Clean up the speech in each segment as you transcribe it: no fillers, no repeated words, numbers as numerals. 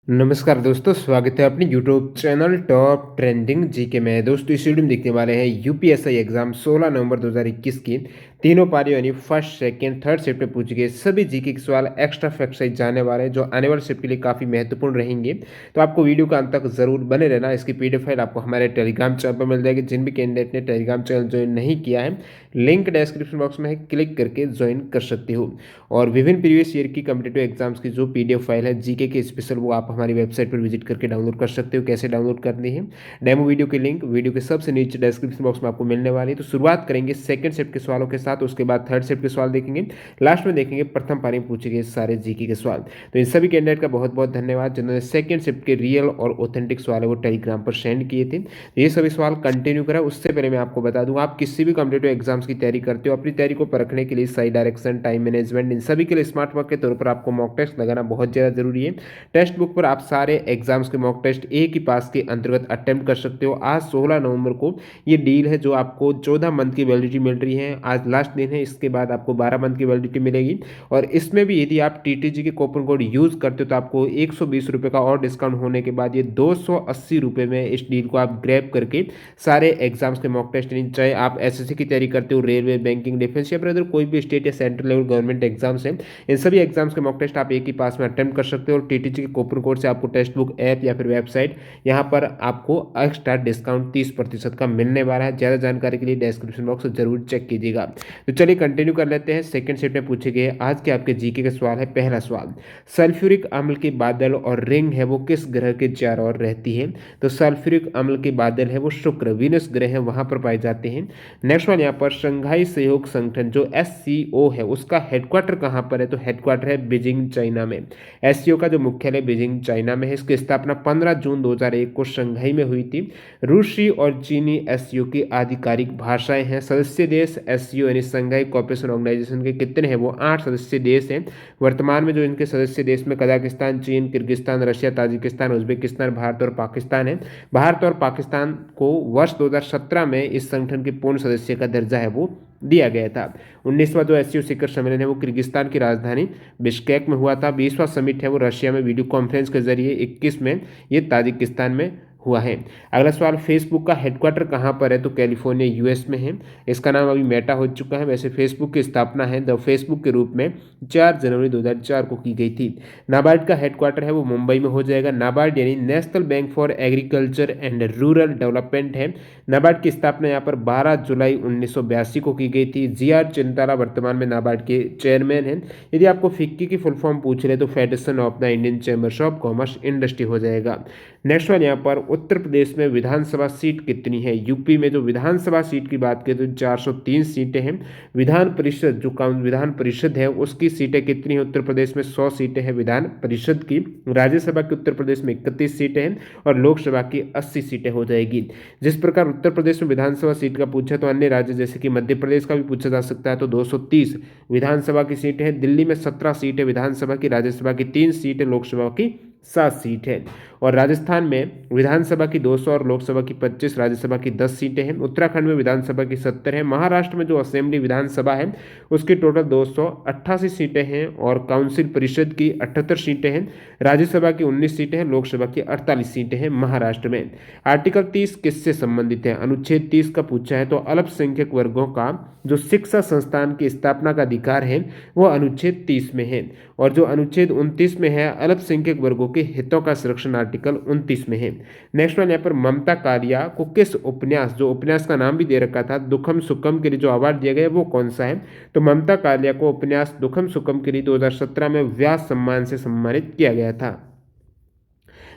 नमस्कार दोस्तों, स्वागत है अपने YouTube channel top trending GK में। दोस्तों इस वीडियो में देखने वाले हैं यूपीएससी एग्जाम 16 नवंबर 2021 की तीनों पारियों यानी फर्स्ट सेकंड थर्ड शिफ्ट में पूछे गए सभी जीके के सवाल एक्स्ट्रा फैक्ट से जाने वाले हैं जो आने वाले शिफ्ट के लिए काफ़ी महत्वपूर्ण रहेंगे। तो आपको वीडियो का अंत तक जरूर बने रहना। इसकी पीडीएफ फाइल आपको हमारे टेलीग्राम चैनल पर मिल जाएगी। जिन भी कैंडिडेट ने टेलीग्राम चैनल ज्वाइन नहीं किया है, लिंक डिस्क्रिप्शन बॉक्स में है, क्लिक करके ज्वाइन कर सकते हो। और विभिन्न प्रीवियस ईयर की कॉम्पिटिटिव एग्जाम्स की जो पीडीएफ फाइल है जीके के स्पेशल, वो आप हमारी वेबसाइट पर विजिट करके डाउनलोड कर सकते हो। कैसे डाउनलोड करनी है, डेमो वीडियो की लिंक वीडियो के सबसे नीचे डिस्क्रिप्शन बॉक्स में आपको मिलने वाली है। तो शुरुआत करेंगे सेकंड शिफ्ट के सवालों के साथ, उसके बाद थर्ड शिफ्ट के सवाल देखेंगे, लास्ट में देखेंगे प्रथम पारी में पूछे गए सारे जीके के सवाल। तो इन सभी कैंडिडेट का बहुत बहुत धन्यवाद जिन्होंने सेकंड शिफ्ट के रियल और ऑथेंटिक सवाल है वो टेलीग्राम पर सेंड किए थे। तो ये सभी सवाल कंटिन्यू करा। उससे पहले मैं आपको बता दूं, आप किसी भी कॉम्पिटिटिव एग्जाम्स की तैयारी करते हो, अपनी तैयारी को परखने के लिए सही डायरेक्शन, टाइम मैनेजमेंट, इन सभी के लिए स्मार्ट वर्क के तौर पर आपको मॉक टेस्ट लगाना बहुत ज़्यादा जरूरी है। टेक्स्ट बुक पर आप सारे एग्जाम्स के मॉक टेस्ट एक ही पास के अंतर्गत अटेम्प्ट कर सकते हो। आज 16 नवंबर को ये डील है जो आपको 14 मंथ की वैलिडिटी मिल रही है। आज लास्ट दिन है, इसके बाद आपको 12 मंथ की वैलिडिटी मिलेगी। और इसमें भी यदि आप टीटीजी के कूपन कोड यूज करते हो तो आपको 120 रुपये का और डिस्काउंट होने के बाद ये 280 रुपये में इस डील को आप ग्रैब करके सारे एग्जाम्स के मॉक टेस्ट, चाहे आप एसएससी की तैयारी करते हो, रेलवे, बैंकिंग, डिफेंस या फिर अदर कोई भी स्टेट या सेंट्रल लेवल गवर्नमेंट एग्जाम्स हैं, इन सभी एग्जाम्स के मॉक टेस्ट आप एक ही पास में अटेम्प्ट कर सकते हो। और टीटीजी के कूपन कोड से आपको टेक्स्ट बुक ऐप या फिर वेबसाइट, यहाँ पर आपको एक्स्ट्रा डिस्काउंट 30% का मिलने वाला है। ज़्यादा जानकारी के लिए डिस्क्रिप्शन बॉक्स जरूर चेक कीजिएगा। तो चलिए कंटिन्यू कर लेते हैं। सेकंड शिफ्ट में पूछे गए आज के आपके जीके का सवाल है। पहला सवाल, सल्फ्यूरिक अम्ल के बादल और रिंग है वो किस ग्रह के चारों ओर रहती है? तो सल्फ्यूरिक अम्ल के बादल है वो शुक्र, वीनस ग्रह है, वहां पर पाए जाते हैं। नेक्स्ट वन, यहाँ पर शंघाई सहयोग संगठन जो एससीओ है उसका हेडक्वार्टर कहाँ पर है? तो हेडक्वार्टर है बीजिंग, चाइना में। एससीओ का जो मुख्यालय बीजिंग, चाइना में है। इसकी स्थापना 15 जून 2001 को शंघाई में हुई थी। रूसी और चीनी एससीओ की आधिकारिक भाषाएं हैं। सदस्य देश एससीओ यानी शंघाई कोऑपरेशन ऑर्गेनाइजेशन के कितने हैं? वो 8 सदस्य देश हैं। वर्तमान में जो इनके सदस्य देश में कजाकिस्तान, चीन, Kyrgyzstan, Russia, Tajikistan, Uzbekistan, Bharat और पाकिस्तान है। भारत और पाकिस्तान को वर्ष 2017 में इस संगठन के पूर्ण सदस्य का दर्जा है वो दिया गया था। 19वां जो एससीओ शिखर सम्मेलन है वो किर्गिस्तान की राजधानी बिश्केक में हुआ था। 20वां समिट है वो रशिया में वीडियो कॉन्फ्रेंस के जरिए 21 में ये ताजिकिस्तान में हुआ है। अगला सवाल, फेसबुक का हेडक्वार्टर कहाँ पर है? तो कैलिफोर्निया यूएस में है। इसका नाम अभी मेटा हो चुका है। वैसे फेसबुक की स्थापना है द फेसबुक के रूप में 4 जनवरी 2004 को की गई थी। नाबार्ड का हेडक्वार्टर है वो मुंबई में हो जाएगा। नाबार्ड यानी national bank for agriculture and rural development है। नाबार्ड की स्थापना यहाँ पर 12 जुलाई 1982 को की गई थी। जीआर चिंताला वर्तमान में नाबार्ड के चेयरमैन हैं। यदि आपको फिक्की की फुल फॉर्म पूछ ले तो federation of the Indian chambers of commerce industry हो जाएगा। नेक्स्ट वन, यहाँ पर उत्तर प्रदेश में विधानसभा सीट कितनी है? यूपी में जो विधानसभा सीट की बात करें तो 403 सीटें हैं। विधान परिषद जो विधान परिषद है उसकी सीटें कितनी है? उत्तर प्रदेश में 100 सीटें हैं विधान परिषद की। राज्यसभा की उत्तर प्रदेश में 31 सीटें हैं और लोकसभा की 80 सीटें हो जाएगी। जिस प्रकार उत्तर प्रदेश में विधानसभा सीट का पूछा तो अन्य राज्य जैसे कि मध्य प्रदेश का भी पूछा जा सकता है। तो 230 विधानसभा की सीटें हैं। दिल्ली में 17 सीटें विधानसभा की, राज्यसभा की 3 सीटें, लोकसभा की 7 सीट है। और राजस्थान में विधानसभा की 200 और लोकसभा की 25, राज्यसभा की 10 सीटें हैं। उत्तराखंड में विधानसभा की 70 है। महाराष्ट्र में जो असेंबली विधानसभा है उसकी टोटल 288 सीटें हैं और काउंसिल परिषद की 78 सीटें हैं। राज्यसभा की 19 सीटें हैं, लोकसभा की 48 सीटें हैं महाराष्ट्र में। आर्टिकल 30 किससे संबंधित है? अनुच्छेद 30 का पूछा है तो अल्पसंख्यक वर्गों का जो शिक्षा संस्थान की स्थापना का अधिकार है वो अनुच्छेद 30 में है। और जो अनुच्छेद 29 में है अल्पसंख्यक वर्गों के हितों का संरक्षण आर्टिकल 29 में है। नेक्स्ट वन, यहाँ पर ममता कालिया को किस उपन्यास, जो उपन्यास का नाम भी दे रखा था दुखम सुखम, के लिए जो अवार्ड दिया गया वो कौन सा है? तो ममता कालिया को उपन्यास दुखम सुखम के लिए 2017 में व्यास सम्मान से सम्मानित किया गया था।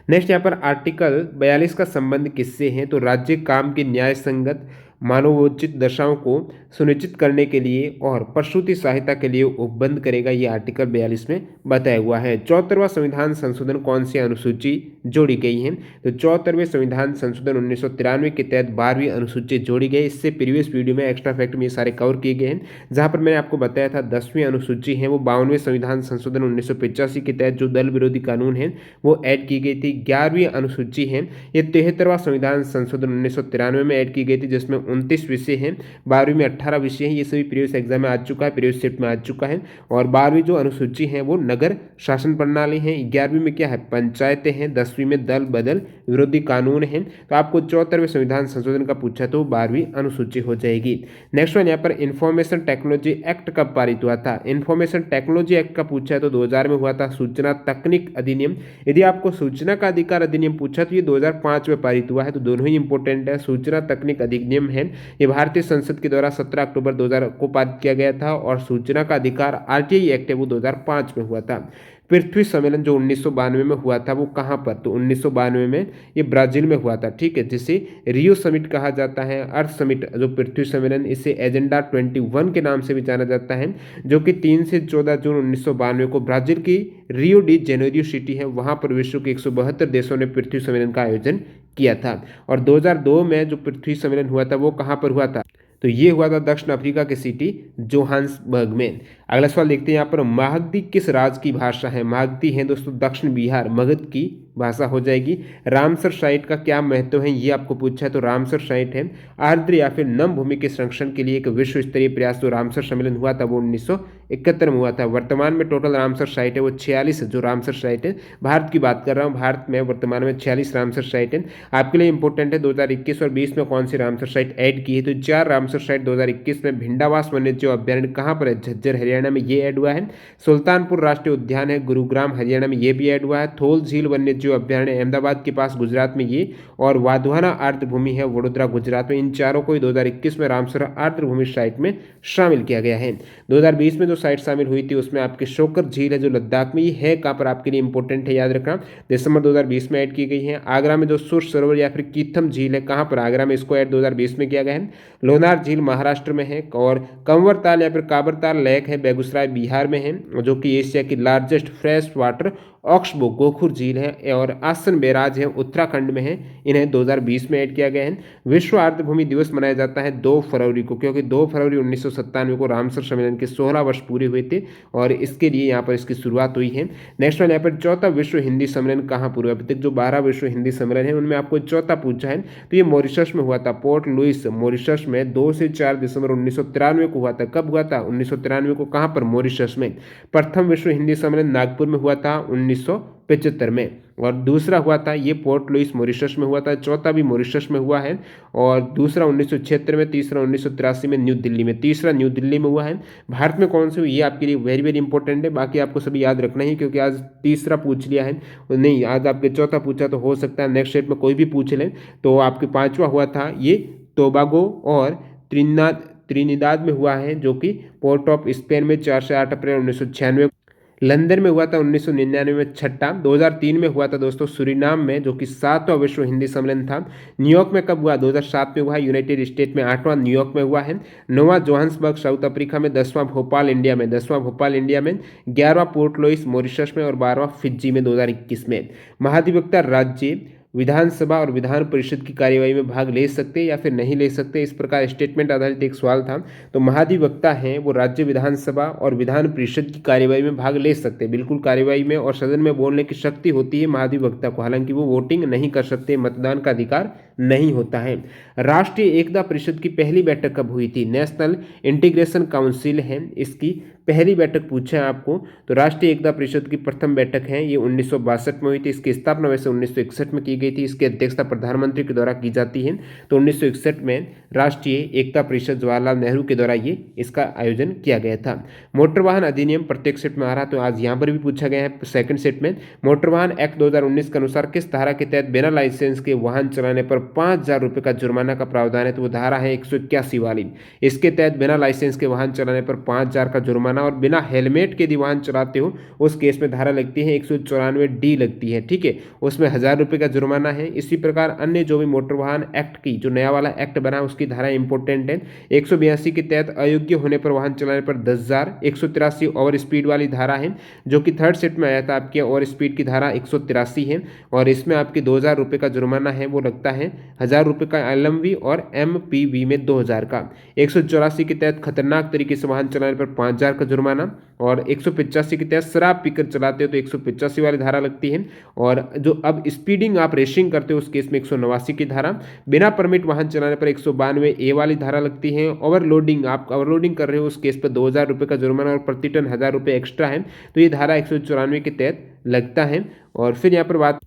नेक्स्ट, यहाँ पर आर्टिकल 42 का संबंध किससे है? तो राज्य काम की न्याय संगत मानवोचित दशाओं को सुनिश्चित करने के लिए और प्रसूति सहायता के लिए उपबंध करेगा, ये आर्टिकल 42 में बताया हुआ है। 74वां संविधान संशोधन कौन सी अनुसूची जोड़ी गई है? तो 74वें संविधान संशोधन 1993 के तहत 12वीं अनुसूची जोड़ी गई। इससे प्रीवियस वीडियो में एक्स्ट्रा फैक्ट में ये सारे कवर किए गए हैं, जहां पर मैंने आपको बताया था 10वीं अनुसूची है वो 52वें संविधान संशोधन 1985 के तहत जो दल विरोधी कानून है वो ऐड की गई थी। 11वीं अनुसूची है ये 73वां संविधान संशोधन 1993 में ऐड की गई थी, जिसमें 29 विषय हैं, 12वीं में 18 विषय हैं। ये सभी प्रीवियस एग्जाम में आ चुका है, प्रीवियस सेट में आ चुका है। और 12वीं जो अनुसूची है वो नगर शासन प्रणाली है, 11वीं में क्या है पंचायतें हैं, 10वीं में दल बदल विरोधी कानून है। तो आपको 74वें संविधान संशोधन का पूछा तो 12वीं अनुसूची हो जाएगी। नेक्स्ट वन यहाँ पर इंफॉर्मेशन टेक्नोलॉजी एक्ट कब पारित हुआ था? इंफॉर्मेशन टेक्नोलॉजी एक्ट का पूछा है तो 2000 में हुआ था। सूचना तकनीक अधिनियम, यदि आपको सूचना का अधिकार अधिनियम पूछा तो ये 2005 में पारित हुआ है, तो दोनों ही इंपॉर्टेंट है। सूचना तकनीक अधिनियम है, ये भारतीय संसद के द्वारा 17 अक्टूबर 2000 को पारित किया गया था। और सूचना का अधिकार आरटीआई एक्ट है वो 2005 में हुआ था। पृथ्वी सम्मेलन जो 1992 में हुआ था वो कहाँ पर? तो 1992 में ये ब्राजील में हुआ था, ठीक है, जिसे रियो समिट कहा जाता है। अर्थ समिट जो पृथ्वी सम्मेलन, इसे एजेंडा 21 के नाम से भी जाना जाता है, जो कि 3 से 14 जून 1992 को ब्राजील की रियो डी जेनेरियो सिटी है, वहाँ पर विश्व के 172 देशों ने पृथ्वी सम्मेलन का आयोजन किया था। और 2002 में जो पृथ्वी सम्मेलन हुआ था वो कहाँ पर हुआ था? तो ये हुआ था दक्षिण अफ्रीका की सिटी जोहान्सबर्ग में। अगला सवाल देखते हैं यहाँ पर, मागधी किस राज्य की भाषा है? मागधी है दोस्तों दक्षिण बिहार, मगध की भाषा हो जाएगी। रामसर साइट का क्या महत्व है ये आपको पूछा है, तो रामसर साइट है आर्द्र या फिर नम भूमि के संरक्षण के लिए एक विश्व स्तरीय प्रयास। जो रामसर सम्मेलन हुआ था वो 1971 में हुआ था। वर्तमान में टोटल रामसर साइट है वो 46 जो रामसर साइट है, भारत की बात कर रहा हूँ, भारत में वर्तमान में 46 रामसर साइट है। आपके लिए इंपॉर्टेंट है 2021 और 20 में कौन सी रामसर साइट ऐड की है? तो 4 रामसर साइट 2021 में भिंडावास वन्यजीव अभ्यारण्य कहाँ पर है? झज्जर हरियाणा में ये ऐड हुआ है। सुल्तानपुर राष्ट्रीय उद्यान है गुरुग्राम हरियाणा में, ये भी ऐड हुआ है। थोल झील वन्यजीव अभ्यारण्य अहमदाबाद के पास गुजरात में ये, और वाधवाना आर्द्र भूमि है वडोदरा गुजरात में। इन चारों को 2021 में रामसर आर्द्र भूमि साइट में शामिल किया गया है। 2020 में जो साइट शामिल हुई थी उसमें आपकी शोकर झील है जो लद्दाख में, ये है कहाँ पर? आपके लिए इंपॉर्टेंट है, याद रखना, दिसंबर 2020 में ऐड की गई है। आगरा में जो सुर सरोवर या फिर कीथम झील है कहाँ पर? आगरा में, इसको ऐड 2020 में किया गया है। लोनार झील महाराष्ट्र में है। और कंवर ताल या फिर काबरताल लेक है बेगूसराय बिहार में है, जो कि एशिया की लार्जेस्ट फ्रेश वाटर ऑक्सबो गोखुर झील है। और आसन बैराज है उत्तराखंड में है, इन्हें 2020 में ऐड किया गया है। विश्व आर्द्रभूमि दिवस मनाया जाता है 2 फरवरी को, क्योंकि 2 फरवरी 1997 को रामसर सम्मेलन के 16 वर्ष पूरे हुए थे और इसके लिए यहाँ पर इसकी शुरुआत हुई है। नेक्स्ट वन यहाँ पर, चौथा विश्व हिंदी सम्मेलन कहाँ पूरा? अभी तक जो 12 विश्व हिंदी सम्मेलन है उनमें आपको चौथा पूछा है, तो ये मॉरिशस में हुआ था। पोर्ट लुइस मॉरिशस में 2 से 4 दिसंबर 1993 को हुआ था। कब हुआ था? 1993 को। कहाँ पर? मॉरिशस में। प्रथम विश्व हिंदी सम्मेलन नागपुर में हुआ था 1975 में। और दूसरा हुआ था ये पोर्ट लुइस मॉरिशस में हुआ था। चौथा भी मॉरिशस में हुआ है। और दूसरा 1976 में, तीसरा 1983 में न्यू दिल्ली में, तीसरा न्यू दिल्ली में हुआ है। भारत में कौन से हुई ये आपके लिए वेरी वेरी इंपॉर्टेंट है, बाकी आपको सभी याद रखना ही, क्योंकि आज तीसरा पूछ लिया है, नहीं आज आपके चौथा पूछा तो हो सकता है नेक्स्ट सेट में कोई भी पूछ लें। तो आपके 5वां हुआ था ये टोबागो और त्रिनिदाद में हुआ है, जो कि पोर्ट ऑफ स्पेन में 4 से 8 अप्रैल 1996। लंदन में हुआ था 1999 में छठा। 2003 में हुआ था दोस्तों सूरीनाम में, जो कि 7वां विश्व हिंदी सम्मेलन था। न्यूयॉर्क में कब हुआ? 2007 में हुआ। यूनाइटेड स्टेट में 8वां न्यूयॉर्क में हुआ है। 9वां जोहान्सबर्ग साउथ अफ्रीका में। 10वां भोपाल इंडिया में, 10वां भोपाल इंडिया में। 11वां पोर्ट लुइस मॉरिशस में और 12वां फिजी में 2021 में। महाधिवक्ता राज्य विधानसभा और विधान परिषद की कार्यवाही में भाग ले सकते या फिर नहीं ले सकते, इस प्रकार स्टेटमेंट आधारित एक सवाल था। तो महाधिवक्ता हैं वो राज्य विधानसभा और विधान परिषद की कार्यवाही में भाग ले सकते, बिल्कुल कार्यवाही में, और सदन में बोलने की शक्ति होती है महाधिवक्ता को। हालांकि वो वोटिंग नहीं कर सकते, मतदान का अधिकार नहीं होता है। राष्ट्रीय एकता परिषद की पहली बैठक कब हुई थी? नेशनल इंटीग्रेशन काउंसिल है, इसकी पहली बैठक पूछा है आपको। तो राष्ट्रीय एकता परिषद की प्रथम बैठक है ये 1962 में हुई थी। इसकी स्थापना वैसे 1961 में की गई थी। इसकी अध्यक्षता प्रधानमंत्री के द्वारा की जाती है। तो 1961 में राष्ट्रीय एकता परिषद जवाहरलाल नेहरू के द्वारा ये इसका आयोजन किया गया था। मोटर वाहन अधिनियम प्रत्येक सेट में आ रहा, तो आज यहाँ पर भी पूछा गया है सेकंड सेट में। मोटर वाहन एक्ट 2019 के अनुसार किस धारा के तहत बिना लाइसेंस के वाहन चलाने पर 5,000 रुपये का जुर्माना का प्रावधान है? तो वो धारा है 181 वाली। इसके तहत बिना लाइसेंस के वाहन चलाने पर 5,000 का जुर्माना, और बिना हेलमेट के यदि वाहन चलाते हो उस केस में धारा लगती है 194D लगती है, ठीक है, उसमें 1,000 रुपये का जुर्माना है। इसी प्रकार अन्य जो भी मोटर वाहन एक्ट की जो नया वाला एक्ट बना उसकी धारा इंपॉर्टेंट है। 182 के तहत अयोग्य होने पर वाहन चलाने पर 10,000। 183 ओवर स्पीड वाली धारा है, जो कि थर्ड सेट में आया था आपके। ओवर स्पीड की धारा 183 है और इसमें आपके 2,000 रुपये का जुर्माना है, वो लगता है 1,000 रुपये का LMV और MPV में 2,000 का। 184 के तहत खतरनाक तरीके से वाहन चलाने पर 5,000 का का जुर्माना, और 185 के तहत शराब पीकर चलाते हो तो 185 वाली धारा लगती है, और जो अब स्पीडिंग आप रेसिंग करते हो उस केस में 189 की धारा, बिना परमिट वाहन चलाने पर 192A वाली धारा लगती है, ओवरलोडिंग आप ओवरलोडिंग कर रहे हो उस केस पर 2000 रुपये का जुर्माना और प्रति टन 1000 रुपये एक्स्ट्रा है, तो ये धारा 194 के तहत लगता है। और फिर यहाँ पर बात,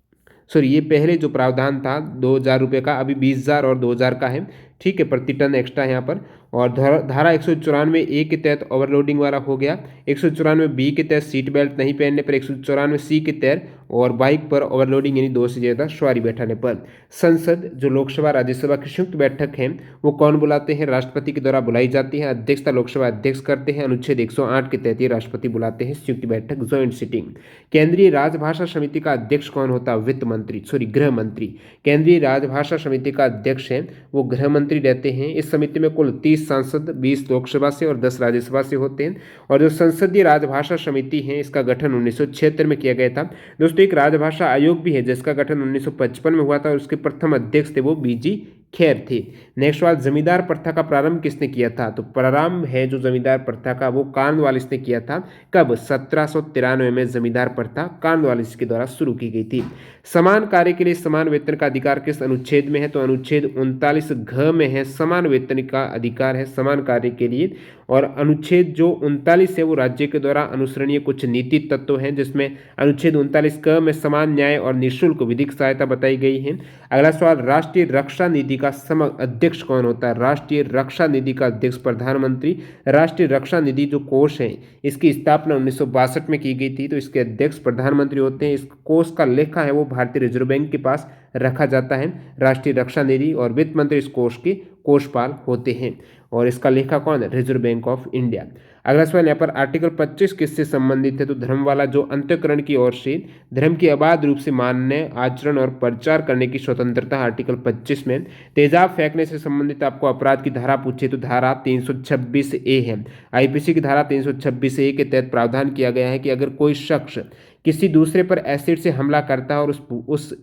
सॉरी ये पहले जो प्रावधान था 2000 रुपये का, अभी 20,000 और 2000 का है, ठीक है, प्रति टन एक्स्ट्रा यहाँ पर। और धारा 194A के तहत ओवरलोडिंग वाला हो गया, 194B के तहत सीट बेल्ट नहीं पहनने पर, 194C के तहत और बाइक पर ओवरलोडिंग यानी 2 से ज़्यादा सवारी बैठाने पर। संसद जो लोकसभा राज्यसभा की संयुक्त बैठक है वो कौन बुलाते हैं? राष्ट्रपति के द्वारा बुलाई जाती है, अध्यक्षता लोकसभा अध्यक्ष करते हैं, अनुच्छेद 108 के तहत ये राष्ट्रपति बुलाते हैं संयुक्त बैठक, ज्वाइंट सिटिंग। केंद्रीय राजभाषा समिति का अध्यक्ष कौन होता है? वित्त मंत्री, सॉरी गृह मंत्री। केंद्रीय राजभाषा समिति का अध्यक्ष है वो गृह मंत्री रहते हैं। इस समिति में कुल 30 सांसद 20 लोकसभा से और 10 राज्यसभा से होते हैं। और जो संसदीय राजभाषा समिति है इसका गठन 1976 में किया गया था। दोस्तों एक राजभाषा आयोग भी है जिसका गठन 1955 में हुआ था और उसके प्रथम अध्यक्ष थे वो बीजी खैर थे। नेक्स्ट सवाल, जमींदार प्रथा का प्रारंभ किसने किया था? तो प्रारंभ है जो जमींदार प्रथा का वो कार्नवालिस ने किया था। कब? 1793 में जमींदार प्रथा कार्नवालिस के द्वारा शुरू की गई थी। समान कार्य के लिए समान वेतन का अधिकार किस अनुच्छेद में है? तो अनुच्छेद 39 घ में है, समान वेतन का अधिकार है समान कार्य के लिए। और अनुच्छेद जो 39 है वो राज्य के द्वारा अनुसरणीय कुछ नीति तत्व हैं, जिसमें अनुच्छेद 39 क में समान न्याय और निःशुल्क विधिक सहायता बताई गई है। अगला सवाल, राष्ट्रीय रक्षा निधि का समग्र अध्यक्ष कौन होता है? राष्ट्रीय रक्षा निधि का अध्यक्ष प्रधानमंत्री। राष्ट्रीय रक्षा निधि जो कोष है इसकी स्थापना 1962 में की गई थी, तो इसके अध्यक्ष प्रधानमंत्री होते हैं। इस कोष का लेखा है वो भारतीय रिजर्व बैंक के पास रखा जाता है, राष्ट्रीय रक्षा निधि, और वित्त मंत्री इस कोष के कोषपाल होते हैं। और इसका लेखा कौन है? Reserve bank of India. अगला सवाल यहाँ पर आर्टिकल 25 किससे संबंधित है? तो धर्म वाला जो अंतःकरण की ओर से धर्म की अबाध रूप से मानने, आचरण और प्रचार करने की स्वतंत्रता आर्टिकल 25 में। तेजाब फेंकने से संबंधित आपको अपराध की धारा पूछे तो धारा 326A है। आईपीसी की धारा 326A के तहत प्रावधान किया गया है कि अगर कोई शख्स किसी दूसरे पर एसिड से हमला करता है और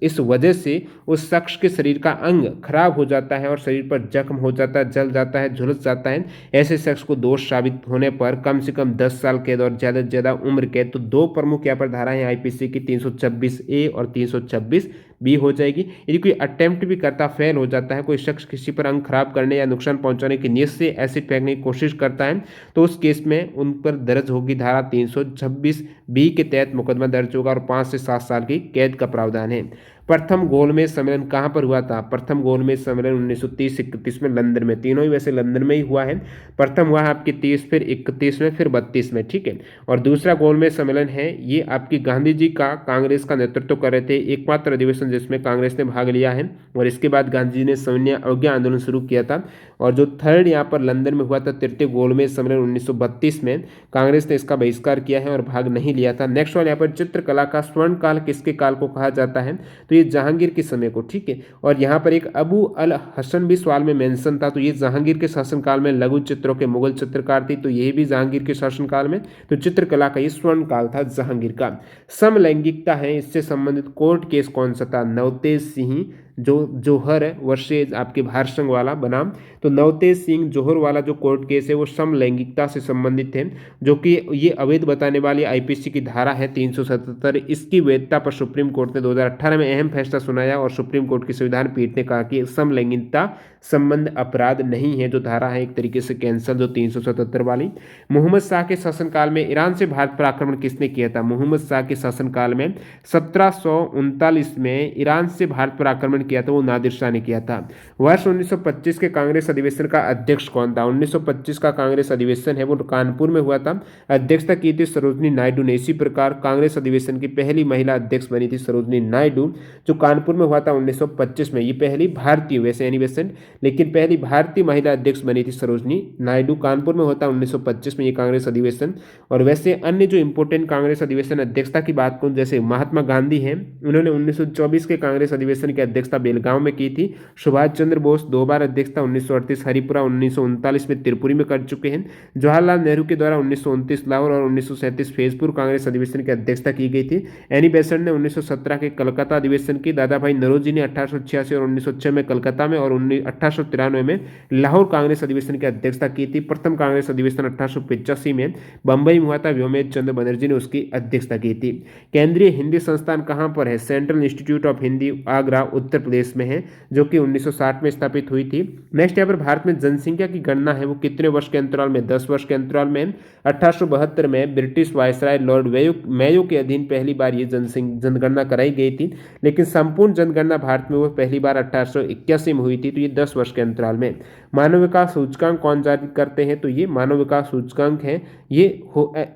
इस वजह से उस शख्स के शरीर का अंग खराब हो जाता है और शरीर पर जख्म हो जाता है, जल जाता है, झुलस जाता है, ऐसे शख्स को दोष साबित होने पर कम से कम 10 साल कैद और ज़्यादा से ज़्यादा उम्र कैद। तो दो प्रमुख यहाँ पर धाराएं आईपीसी की 326A और 326B हो जाएगी। यदि कोई अटेम्प्ट भी करता, फेल हो जाता है, कोई शख्स किसी पर अंग खराब करने या नुकसान पहुंचाने की नीयत से एसिड फेंकने की कोशिश करता है तो उस केस में उन पर दर्ज होगी धारा 326B के तहत मुकदमा दर्ज होगा और 5 से 7 साल की कैद का प्रावधान है। प्रथम गोलमेज सम्मेलन कहाँ पर हुआ था? प्रथम गोलमेज सम्मेलन 1930-31 में लंदन में, तीनों ही वैसे लंदन में ही हुआ है। प्रथम हुआ है आपकी 30, फिर 31 में, फिर 32 में, ठीक है। और दूसरा गोलमेज सम्मेलन है ये आपकी गांधी जी का कांग्रेस का नेतृत्व कर रहे थे, एकमात्र अधिवेशन जिसमें कांग्रेस ने भाग लिया है। और इसके बाद गांधी जी ने सविनय अवज्ञा आंदोलन शुरू किया था। और जो थर्ड यहाँ पर लंदन में हुआ था तृतीय गोलमेज सम्मेलन 1932 में, कांग्रेस ने इसका बहिष्कार किया है और भाग नहीं लिया था। नेक्स्ट वन यहाँ पर चित्रकला का स्वर्ण काल किसके काल को कहा जाता है? तो ये जहांगीर के समय को, ठीक है। और यहाँ पर एक अबू अल हसन भी सवाल में मेंशन था, तो ये जहांगीर के शासनकाल में लघु चित्रों के मुगल चित्रकार थी, तो ये भी जहांगीर के शासनकाल में। तो चित्रकला का ये स्वर्ण काल था जहांगीर का। समलैंगिकता है, इससे संबंधित कोर्ट केस कौन सा था? नवतेज सिंह जो जौहर वर्सेज आपके भारसंघ वाला बनाम, तो नवतेज सिंह जौहर वाला जो कोर्ट केस है वो समलैंगिकता से संबंधित है, जो कि ये अवैध बताने वाली आईपीसी की धारा है 377। इसकी वैधता पर सुप्रीम कोर्ट ने 2018 में अहम फैसला सुनाया और सुप्रीम कोर्ट की संविधान पीठ ने कहा कि समलैंगिकता संबंध अपराध नहीं है, जो धारा है एक तरीके से कैंसल, जो 377 वाली। मोहम्मद शाह के शासनकाल में ईरान से भारत पर आक्रमण किसने किया था? मोहम्मद शाह के शासनकाल में 1739 में ईरान से भारत पर आक्रमण किया था, वो नादिर शाह ने किया था। वर्ष 1925 के कांग्रेस अधिवेशन का अध्यक्ष कौन था? 1925 का कांग्रेस अधिवेशन है वो कानपुर में हुआ था, अध्यक्षता की थी सरोजनी नायडू ने। इसी प्रकार कांग्रेस अधिवेशन की पहली महिला अध्यक्ष बनी थी सरोजनी नायडू, जो कानपुर में हुआ था 1925 में। ये पहली भारतीय, वैसे एनिवेशन, लेकिन पहली भारतीय महिला अध्यक्ष बनी थी सरोजनी नायडू, कानपुर में होता 1925 में ये कांग्रेस अधिवेशन। और वैसे अन्य जो इंपोर्टेंट कांग्रेस अधिवेशन अध्यक्षता की बात करूं, जैसे महात्मा गांधी हैं, उन्होंने 1924 के कांग्रेस अधिवेशन की अध्यक्षता अध्यक्षता बेलगांव में की थी। सुभाष चंद्र बोस 2 बार अध्यक्षता 1938 हरिपुरा, 1939 में त्रिपुरी में कर चुके हैं। जवाहरलाल नेहरू के द्वारा 1929 लाहौर और 1937 फैजपुर कांग्रेस अधिवेशन की अध्यक्षता की गई थी। एनी बेसेंट ने 1917 के कलकत्ता अधिवेशन की। दादा भाई नौरोजी ने 1886 और 1906 में कलकत्ता में और 1893 में लाहौर कांग्रेस अधिवेशन की अध्यक्षता की थी। प्रथम कांग्रेस अधिवेशन 1885 में बंबई में हुआ था। व्योमेश चंद्र बनर्जी ने उसकी अध्यक्षता की थी। केंद्रीय हिंदी संस्थान कहाँ पर है? Central institute of Hindi, Agra, Uttar Pradesh में है, जो कि 1960 में स्थापित हुई थी। नेक्स्ट यहाँ पर भारत में जनसंख्या की गणना है वो कितने वर्ष के अंतराल में? 10 वर्ष के अंतराल में। 1872 में ब्रिटिश वायसराय लॉर्ड मेयो के अधीन पहली बार ये जनगणना कराई गई थी, लेकिन संपूर्ण जनगणना भारत में वो पहली बार 1881 में हुई थी। तो ये 10 वर्ष के अंतराल में। मानव विकास सूचकांक कौन जारी करते हैं? तो ये मानव विकास सूचकांक है, ये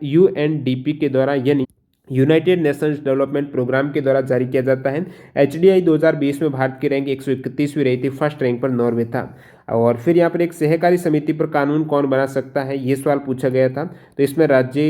यूएनडीपी के द्वारा यानी यूनाइटेड नेशंस डेवलपमेंट प्रोग्राम के द्वारा जारी किया जाता है। एचडीआई 2020 में भारत की रैंक 131वीं रही थी, फर्स्ट रैंक पर नॉर्वे था। और फिर यहाँ पर एक सहकारी समिति पर कानून कौन बना सकता है, ये सवाल पूछा गया था। तो इसमें राज्य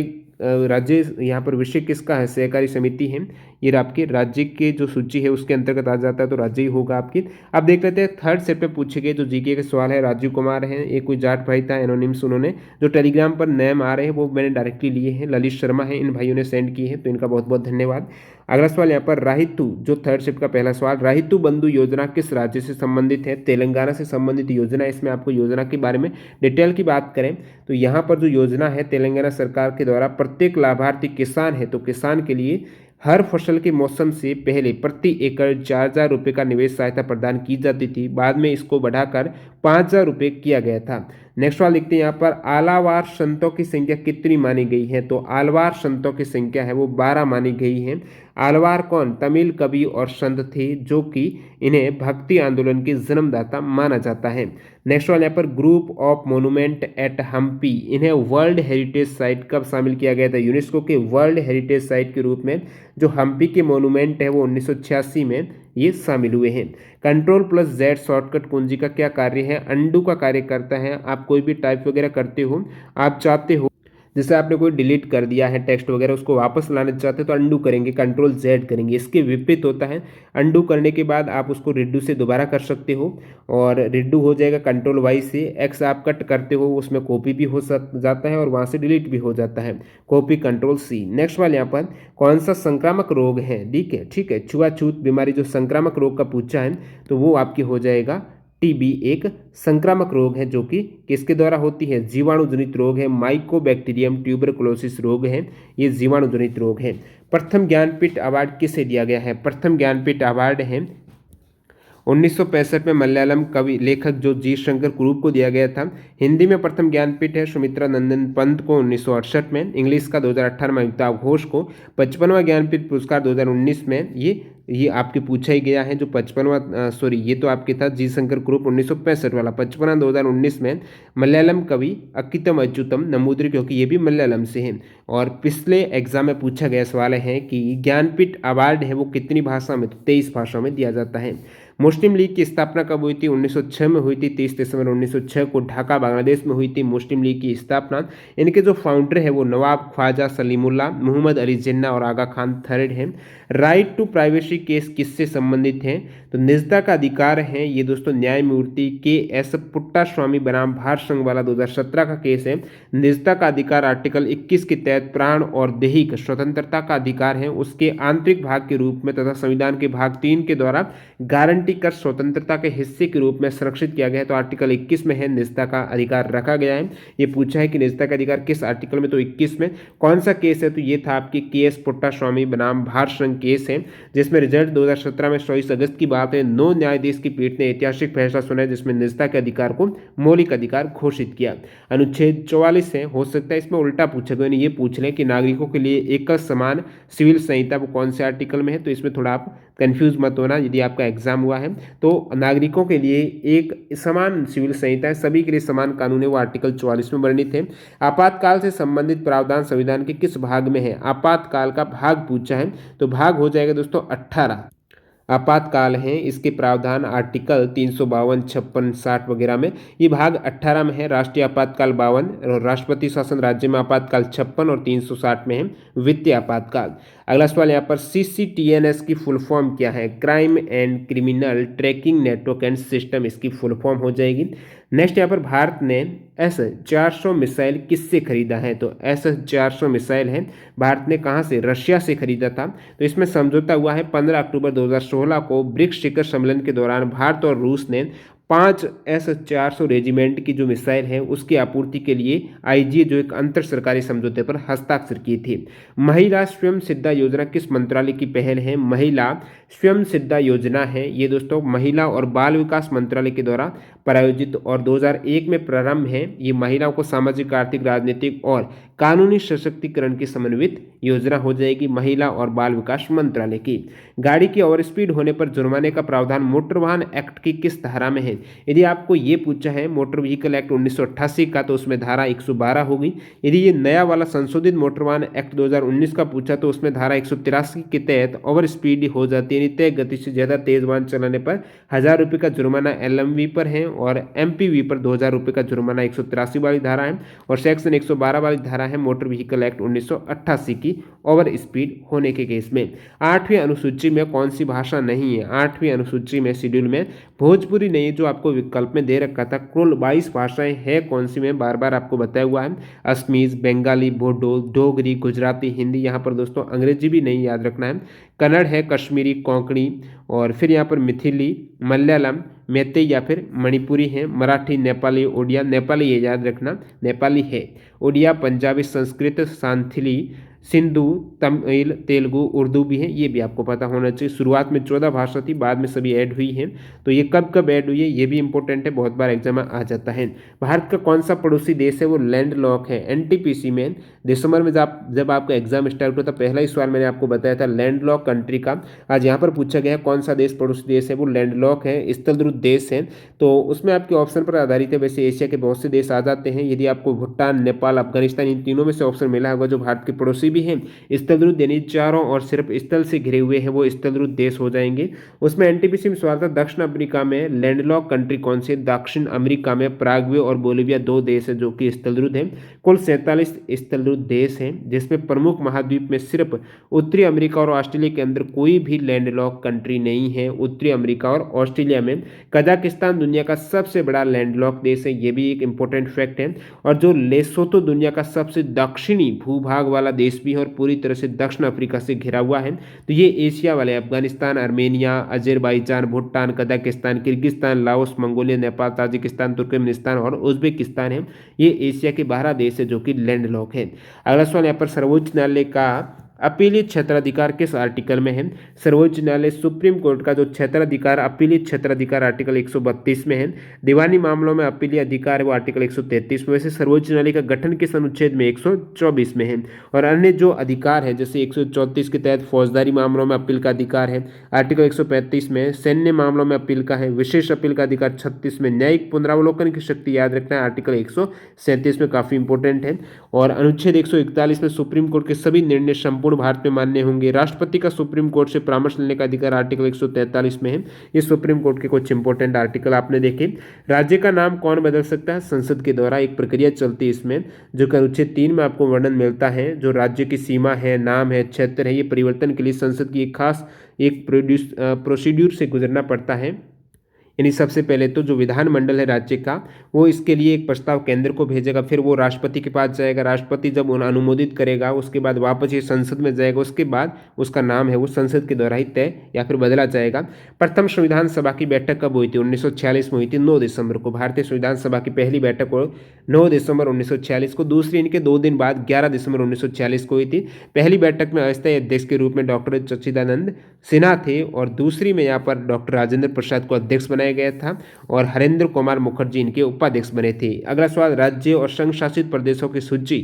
यहाँ पर विषय किसका है? सहकारी समिति है। ये आपके राज्य की जो सूची है उसके अंतर्गत आ जाता है, तो राज्य ही होगा आपकी। अब देख लेते हैं थर्ड सेट पे पूछे गए जो जीके के सवाल है। राजीव कुमार हैं, ये कोई जाट भाई था, एनोनिम्स, उन्होंने जो टेलीग्राम पर नेम आ रहे हैं वो मैंने डायरेक्टली लिए हैं। ललित शर्मा है, इन भाइयों ने सेंड किए हैं, तो इनका बहुत बहुत धन्यवाद। अगला सवाल यहाँ पर राहितु, जो थर्ड शिफ्ट का पहला सवाल, राहितु बंधु योजना किस राज्य से संबंधित है? तेलंगाना से संबंधित योजना। इसमें आपको योजना के बारे में डिटेल की बात करें तो यहाँ पर जो योजना है तेलंगाना सरकार के द्वारा, प्रत्येक लाभार्थी किसान है तो किसान के लिए हर फसल के मौसम से पहले प्रति एकड़ 4,000 रुपये का निवेश सहायता प्रदान की जाती थी। बाद में इसको बढ़ाकर 5,000 रुपये किया गया था। नेक्स्ट सवाल लिखते हैं यहाँ पर, आलावार संतों की संख्या कितनी मानी गई है? तो आलवार संतों की संख्या है वो 12 मानी गई है। आलवार कौन? तमिल कवि और संत थे, जो कि इन्हें भक्ति आंदोलन के जन्मदाता माना जाता है। नेक्स्ट सवाल यहाँ पर, group of monument at Hampi, इन्हें वर्ल्ड हेरिटेज साइट कब शामिल किया गया था? यूनेस्को के वर्ल्ड हेरिटेज साइट के रूप में जो हम्पी के मोन्यूमेंट है वो 1986 में ये शामिल हुए हैं। Ctrl+Z शॉर्टकट कुंजी का क्या कार्य है? अंडू का कार्य करता है। आप कोई भी टाइप वगैरह करते हो, आप चाहते हो जैसे आपने कोई डिलीट कर दिया है टेक्स्ट वगैरह, उसको वापस लाना चाहते हो तो अंडू करेंगे, Ctrl+Z करेंगे। इसके विपरीत होता है, अंडू करने के बाद आप उसको रिड्यू से दोबारा कर सकते हो और रिड्यू हो जाएगा Ctrl+Y से। एक्स आप कट करते हो उसमें कॉपी भी हो जाता है और वहाँ से डिलीट भी हो जाता है, कॉपी Ctrl+C। नेक्स्ट वाले यहाँ पर, कौन सा संक्रामक रोग है? ठीक है, छुआछूत बीमारी जो संक्रामक रोग का पूछा है तो वो आपकी हो जाएगा टीबी, एक संक्रामक रोग है जो कि किसके द्वारा होती है? जीवाणु जनित रोग है। माइकोबैक्टीरियम ट्यूबरकुलोसिस रोग है, ये जीवाणु जनित रोग है। प्रथम ज्ञानपीठ अवार्ड किसे दिया गया है? प्रथम ज्ञानपीठ अवार्ड है 1965 में मलयालम कवि लेखक जो जी शंकर कुरूप को दिया गया था। हिंदी में प्रथम ज्ञानपीठ है सुमित्रा नंदन पंत को 1968 में। इंग्लिश का 2018 में अमिताभ घोष को। 55वां ज्ञानपीठ पुरस्कार 2019 में ये आपके पूछा ही गया है। जो 55वां ये तो आपके था जी शंकर कुरूप 1965 वाला। 55वां 2019 में मलयालम कवि अक्कीतम अच्युतम नमूद्री, क्योंकि ये भी मलयालम से हैं। और पिछले एग्जाम में पूछा गया सवाल है कि ज्ञानपीठ अवार्ड है वो कितनी भाषा में? तो 23 भाषाओं में दिया जाता है। मुस्लिम लीग की स्थापना कब हुई थी? 1906 में हुई थी। 30 दिसंबर 1906 को ढाका बांग्लादेश में हुई थी मुस्लिम लीग की स्थापना। इनके जो फाउंडर है वो नवाब ख्वाजा सलीमुल्लाह, मोहम्मद अली जिन्ना और आगा खान थर्ड हैं। राइट टू प्राइवेसी केस किससे संबंधित है? तो निजता का अधिकार है ये दोस्तों न्यायमूर्ति KS पुट्टास्वामी बनाम भारत संघ वाला 2017 का केस है। निजता का अधिकार आर्टिकल 21 के तहत प्राण और दैहिक स्वतंत्रता का अधिकार है, उसके आंतरिक भाग के रूप में तथा संविधान के भाग 3 के द्वारा गारंटी कर स्वतंत्रता के हिस्से के रूप में संरक्षित किया गया है। तो आर्टिकल 21 में है निजता का अधिकार रखा गया है। ये पूछा है कि निजता का अधिकार किस आर्टिकल में? तो 21 में। कौन सा केस है? तो ये था आपकी KS पुट्टास्वामी बनाम भारत संघ केस है, जिसमें रिजल्ट 2017 में 24 अगस्त की बात है। 9 न्यायाधीश की पीठ ने ऐतिहासिक फैसला सुना है जिसमें निजता के अधिकार को मौलिक अधिकार घोषित किया। अनुच्छेद 44 है, हो सकता है इसमें उल्टा पूछा गया, ये पूछ लें कि नागरिकों के लिए एक समान सिविल संहिता वो कौन से आर्टिकल में है। तो इसमें थोड़ा आप कंफ्यूज मत होना, यदि आपका एग्जाम हुआ है तो नागरिकों के लिए एक समान सिविल संहिता है, सभी के लिए समान कानून है, वो आर्टिकल 44 में वर्णित है। आपातकाल से संबंधित प्रावधान संविधान के किस भाग में है? आपातकाल का भाग पूछा है तो भाग हो जाएगा दोस्तों 18। आपातकाल है, इसके प्रावधान आर्टिकल 352, 56, 60 वगैरह में, ये भाग 18 में है। राष्ट्रीय आपातकाल 52 और राष्ट्रपति शासन राज्य में आपातकाल 56 और 360 में है वित्तीय आपातकाल। अगला सवाल यहाँ पर CCTNS की फुल फॉर्म क्या है? Crime and criminal tracking network and system इसकी फुल फॉर्म हो जाएगी। नेक्स्ट यहाँ पर भारत ने S-400 मिसाइल किससे खरीदा है? तो S-400 मिसाइल है भारत ने कहाँ से? रशिया से खरीदा था। तो इसमें समझौता हुआ है 15 अक्टूबर 2016 को ब्रिक्स शिखर सम्मेलन के दौरान भारत और रूस ने 5 S-400 रेजिमेंट की जो मिसाइल है उसकी आपूर्ति के लिए IG जो एक अंतर सरकारी समझौते पर हस्ताक्षर की थी। महिला स्वयं सिद्धा योजना किस मंत्रालय की पहल है? महिला स्वयं सिद्धा योजना है ये दोस्तों महिला और बाल विकास मंत्रालय के द्वारा प्रायोजित और 2001 में प्रारंभ है। ये महिलाओं को सामाजिक, आर्थिक, राजनीतिक और कानूनी सशक्तिकरण की समन्वित योजना हो जाएगी महिला और बाल विकास मंत्रालय की। गाड़ी की ओवर स्पीड होने पर जुर्माने का प्रावधान मोटर वाहन एक्ट की किस धारा में है? यदि आपको ये पूछा है मोटर व्हीकल एक्ट 1988 का तो उसमें धारा 112 होगी। यदि ये नया वाला संशोधित मोटर वाहन एक्ट 2019 का पूछा तो उसमें धारा 183 के तहत ओवर स्पीड हो जाती है। तय गति से ज़्यादा तेज वाहन चलाने पर 1000 रुपये का जुर्माना LMV पर है और MPV पर 2000 रुपये का जुर्माना 183 वाली धारा है और सेक्शन 112 वाली धारा है मोटर व्हीकल एक्ट 1988 की ओवर स्पीड होने के केस में। 8वीं अनुसूची में कौन सी भाषा नहीं है? 8वीं अनुसूची में शेड्यूल में भोजपुरी नहीं, जो आपको विकल्प में दे रखा था। कुल 22 भाषाएं हैं, कौन सी में बार बार आपको बताया हुआ है। असमीज, बंगाली, बोडो, डोगरी, गुजराती, हिंदी। यहाँ पर दोस्तों अंग्रेजी भी नहीं याद रखना है। कन्नड़ है, कश्मीरी, कोंकणी और फिर यहाँ पर मिथिली, मलयालम, मैतेई या फिर मणिपुरी है। मराठी, नेपाली, ओडिया। नेपाली ये याद रखना, नेपाली है। ओडिया, पंजाबी, संस्कृत, सांथली, सिंधु, तमिल, तेलुगु, उर्दू भी है। ये भी आपको पता होना चाहिए। शुरुआत में 14 भाषा थी, बाद में सभी ऐड हुई हैं। तो ये कब कब ऐड हुई है ये भी इंपॉर्टेंट है, बहुत बार एग्जाम में आ जाता है। भारत का कौन सा पड़ोसी देश है? वो लैंड लॉक है। NTPC में दिसंबर में जब आपका एग्जाम स्टार्ट हुआ था, पहला ही सवाल मैंने आपको बताया था लैंड लॉक कंट्री का। आज यहाँ पर पूछा गया है कौन सा देश पड़ोसी देश है? वो लैंड लॉक है, स्थलद्रुत देश है। तो उसमें आपके ऑप्शन पर आधारित है। वैसे एशिया के बहुत से देश आ जाते हैं। यदि आपको भूटान, नेपाल, अफगानिस्तान इन तीनों में से ऑप्शन मिला होगा जो भारत के पड़ोसी भी हैं, स्थलद्रुत यानी चारों और सिर्फ स्थल से घिरे हुए हैं, वो स्थलद्रुत देश हो जाएंगे। उसमें NTPC में सवाल था दक्षिण अफ्रीका में लैंडलॉक कंट्री कौन से? दक्षिण अमेरिका में पैराग्वे और बोलिविया 2 देश है जो कि स्थलद्रुत हैं। कुल 47 स्थलद्रुत देश हैं, जिसमें प्रमुख महाद्वीप में सिर्फ उत्तरी अमेरिका और ऑस्ट्रेलिया के अंदर कोई भी लैंडलॉक कंट्री नहीं है। उत्तरी अमेरिका और ऑस्ट्रेलिया में। कजाकिस्तान दुनिया का सबसे बड़ा लैंडलॉक देश है, ये भी एक इंपॉर्टेंट फैक्ट है। और जो लेसोतो दुनिया का सबसे दक्षिणी भूभाग वाला देश भी है और पूरी तरह से दक्षिण अफ्रीका से घिरा हुआ है। तो ये एशिया वाले Afghanistan, Armenia, Azerbaijan, Bhutan, Kazakhstan, Kyrgyzstan, Laos, Mongolia, Nepal, Tajikistan, Turkmenistan और उज्बेकिस्तान है। ये एशिया के 12 देश है जो कि लैंडलॉक है। अगला सवाल यहाँ पर सर्वोच्च न्यायालय का अपीलीय क्षेत्राधिकार किस आर्टिकल में है? सर्वोच्च न्यायालय सुप्रीम कोर्ट का जो क्षेत्राधिकार, अपीलीय क्षेत्राधिकार आर्टिकल 132 में है। दीवानी मामलों में अपीलीय अधिकार है वो आर्टिकल 133 में। वैसे सर्वोच्च न्यायालय का गठन किस अनुच्छेद में? 124 में है। और अन्य जो अधिकार है जैसे 134 के तहत फौजदारी मामलों में अपील का अधिकार है आर्टिकल 135 में। सैन्य मामलों में अपील का है। विशेष अपील का अधिकार 36 में। न्यायिक पुनरावलोकन की शक्ति याद रखना है आर्टिकल 137 में, काफी इंपॉर्टेंट है। और अनुच्छेद 141 में सुप्रीम कोर्ट के सभी निर्णय संपूर्ण भारत में मान्य होंगे। राष्ट्रपति का सुप्रीम कोर्ट से परामर्श लेने का अधिकार आर्टिकल 143 में है। ये सुप्रीम कोर्ट के कुछ इंपॉर्टेंट आर्टिकल आपने देखे। राज्य का नाम कौन बदल सकता है? संसद के द्वारा एक प्रक्रिया चलती है इसमें, जो कि अनुच्छेद 3 में आपको वर्णन मिलता है। जो राज्य की सीमा है, नाम है, क्षेत्र है, ये परिवर्तन के लिए संसद की एक खास प्रोसीड्यूर से गुजरना पड़ता है। यानी सबसे पहले तो जो विधानमंडल है राज्य का, वो इसके लिए एक प्रस्ताव केंद्र को भेजेगा, फिर वो राष्ट्रपति के पास जाएगा। राष्ट्रपति जब उन्हें अनुमोदित करेगा उसके बाद वापस ये संसद में जाएगा। उसके बाद उसका नाम है वो संसद के द्वारा ही तय या फिर बदला जाएगा। प्रथम संविधान सभा की बैठक कब हुई थी? 1946 में हुई थी, 9 दिसंबर को। भारतीय संविधान सभा की पहली बैठक 9 दिसंबर 1946 को। दूसरी इनके 2 दिन बाद 11 दिसंबर 1946 को हुई थी। पहली बैठक में अस्थायी अध्यक्ष के रूप में डॉक्टर सच्चिदानंद सिन्हा थे और दूसरी में यहाँ पर डॉक्टर राजेंद्र प्रसाद को अध्यक्ष बनाया गया था और हरेंद्र कुमार मुखर्जी इनके उपाध्यक्ष बने थे। अगला सवाल, राज्य और संघ शासित प्रदेशों की सूची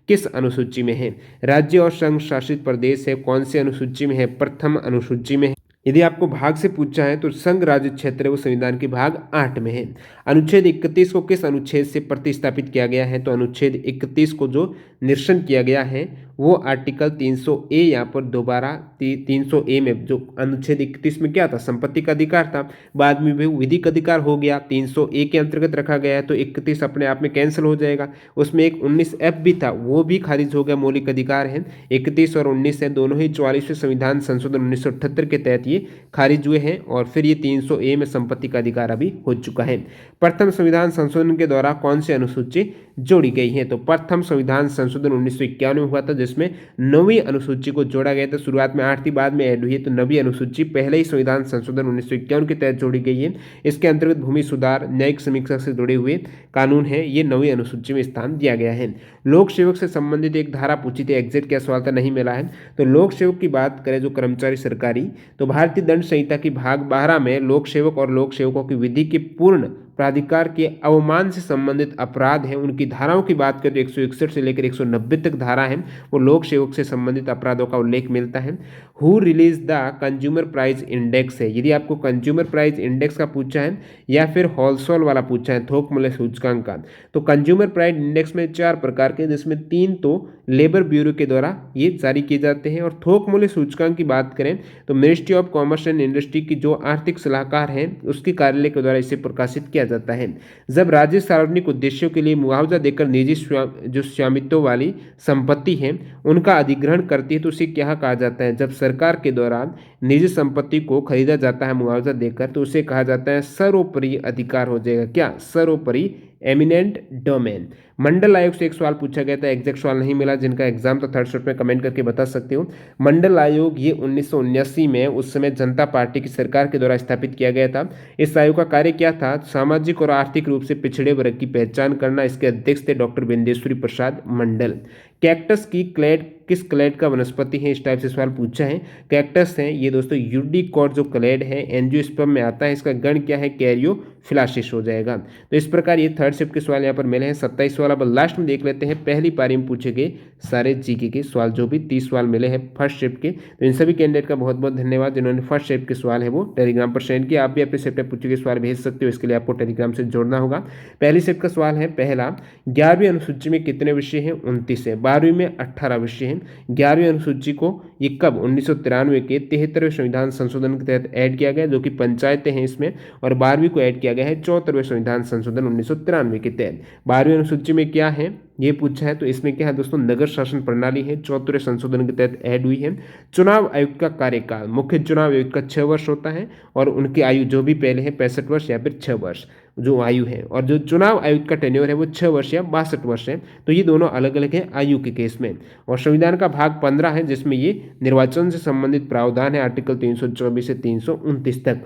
किस अनुसूची में है? राज्य और संघ शासित प्रदेश है कौन से अनुसूची में है? प्रथम अनुसूची में है। यदि आपको भाग से पूछा है तो संघ राज्य क्षेत्र है वो संविधान के भाग 8 में है। अनुच्छेद 31 को किस अनुच्छेद से प्रतिस्थापित किया गया है? तो अनुच्छेद 31 को जो निरसन किया गया है वो आर्टिकल 300 ए यहाँ पर दोबारा 300 ए में जो अनुच्छेद 31 में क्या था, संपत्ति का अधिकार था, बाद में भी विधिक अधिकार हो गया, 300 ए के अंतर्गत रखा गया है, तो 31 अपने आप में कैंसिल हो जाएगा। उसमें एक 19 एफ भी था, वो भी खारिज हो गया, मौलिक अधिकार है। 31 और 19 है, दोनों ही 44वें संविधान संशोधन 1978 के तहत ये खारिज हुए हैं, और फिर ये 300 ए में संपत्ति का अधिकार अभी हो चुका है। प्रथम संविधान संशोधन के द्वारा कौन सी अनुसूची जोड़ी गई है, तो प्रथम संविधान संशोधन 1991 में हुआ था, जिसमें 9वीं अनुसूची को जोड़ा गया था। शुरुआत में 8 थी, बाद में ऐड हुई है, तो 9वीं अनुसूची पहले ही संविधान संशोधन 1951 के तहत जोड़ी गई है। इसके अंतर्गत भूमि सुधार, न्यायिक समीक्षा से जुड़े हुए कानून है, ये 9वीं अनुसूची में स्थान दिया गया है। लोक सेवक से संबंधित एक धारा पूछी थी, एग्जैक्ट क्या सवाल था, नहीं मिला है। तो लोक सेवक की बात करें जो कर्मचारी सरकारी, तो भारतीय दंड संहिता की भाग 12 में लोक सेवक और लोक सेवकों की विधि के पूर्ण प्राधिकार के अवमान से संबंधित अपराध हैं, उनकी धाराओं की बात करें तो 161 से लेकर 190 तक धारा है, वो लोक सेवक से संबंधित अपराधों का उल्लेख मिलता है। Who release the consumer price index है, यदि आपको कंज्यूमर प्राइस इंडेक्स का पूछा है या फिर होलसेल वाला पूछा है, थोक मूल्य सूचकांक का, तो कंज्यूमर प्राइस इंडेक्स में 4 प्रकार के, जिसमें 3 तो लेबर ब्यूरो के द्वारा ये जारी किए जाते हैं, और थोक मूल्य सूचकांक की बात करें तो ministry of commerce and industry की जो आर्थिक सलाहकार है उसके कार्यालय के द्वारा इसे प्रकाशित किया जाता है। जब राज्य सार्वजनिक उद्देश्यों के लिए मुआवजा देकर निजी जो स्वामित्व वाली संपत्ति है उनका अधिग्रहण करती है, तो उसे क्या कहा जाता है, जब सरकार के दौरान निजी संपत्ति को खरीदा जाता है मुआवजा देकर, तो उसे कहा जाता है सर्वोपरि अधिकार हो जाएगा, क्या, सर्वोपरि एमिनेंट डोमेन। मंडल आयोग से एक सवाल पूछा गया था, एग्जैक्ट सवाल नहीं मिला, जिनका एग्जाम तो थर्ड शिफ्ट में कमेंट करके बता सकते हो। मंडल आयोग ये 1979 में उस समय जनता पार्टी की सरकार के द्वारा स्थापित किया गया था। इस आयोग का कार्य क्या था, सामाजिक और आर्थिक रूप से पिछड़े वर्ग की पहचान करना। इसके अध्यक्ष थे डॉक्टर बिंदेश्वरी प्रसाद मंडल। कैक्टस की क्लेड किस क्लेड का वनस्पति है, इस टाइप से सवाल पूछा है। कैक्टस है ये दोस्तों यूडिकोट जो क्लेड है एंजियोस्पर्म में आता है, इसका गण क्या है, कैरियोफिलासिस हो जाएगा। तो इस प्रकार ये थर्ड शिफ्ट के सवाल यहाँ पर मिले हैं। 27 सवाल अब लास्ट में देख लेते हैं, पहली पारी में पूछे गए सारे जीके के सवाल, जो भी 30 सवाल मिले हैं फर्स्ट शिफ्ट के। तो इन सभी कैंडिडेट का बहुत बहुत धन्यवाद जिन्होंने फर्स्ट शिफ्ट के सवाल है वो टेलीग्राम पर सेंड किया। आप भी अपने शिफ्ट में पूछे गए सवाल भेज सकते हो, इसके लिए आपको टेलीग्राम से जोड़ना होगा। पहली शिफ्ट का सवाल है पहला, 11वीं अनुसूची में कितने विषय हैं, 29 है। 12वीं में 18 विषय हैं। 11वीं अनुसूची को ये कब 1993 के 73वें संविधान संशोधन के तहत ऐड किया गया, जो कि पंचायतें हैं इसमें, और 12वीं को ऐड किया गया है 74वें संविधान संशोधन 1993 के तहत। 12वीं अनुसूची में क्या है ये पूछा है, तो इसमें क्या है दोस्तों, नगर शासन प्रणाली है, 74वें संशोधन के तहत ऐड हुई है। चुनाव आयुक्त का कार्यकाल, मुख्य चुनाव आयुक्त का 6 वर्ष होता है, और उनकी आयु जो भी पहले है 65 वर्ष या फिर 6 वर्ष जो आयु है, और जो चुनाव आयुक्त का टेन्योर है वो 6 वर्ष या 62 वर्ष है। तो ये दोनों अलग अलग है आयु के केस में। और संविधान का भाग 15 है, जिसमें ये निर्वाचन से संबंधित प्रावधान है, आर्टिकल 324 से 329 तक।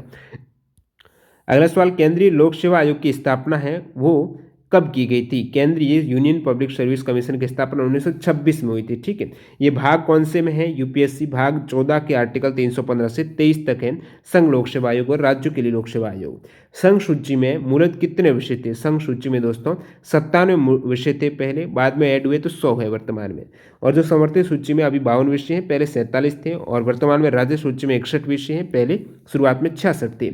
अगला सवाल, केंद्रीय लोक सेवा आयोग की स्थापना है वो कब की गई थी, केंद्रीय यूनियन पब्लिक सर्विस कमीशन की स्थापना 1926 में हुई थी। ठीक है, ये भाग कौन से में है, यूपीएससी भाग 14 के आर्टिकल 315 से 23 तक है। संघ लोक सेवा आयोग और राज्यों के लिए लोक सेवा आयोग। संघ सूची में मूलत कितने विषय थे, संघ सूची में दोस्तों 97 विषय थे पहले, बाद में ऐड हुए तो 100 है वर्तमान में। और जो समर्थित सूची में अभी 52 विषय हैं, पहले 47 थे, और वर्तमान में राज्य सूची में 61 विषय हैं, पहले शुरुआत में 66 थे।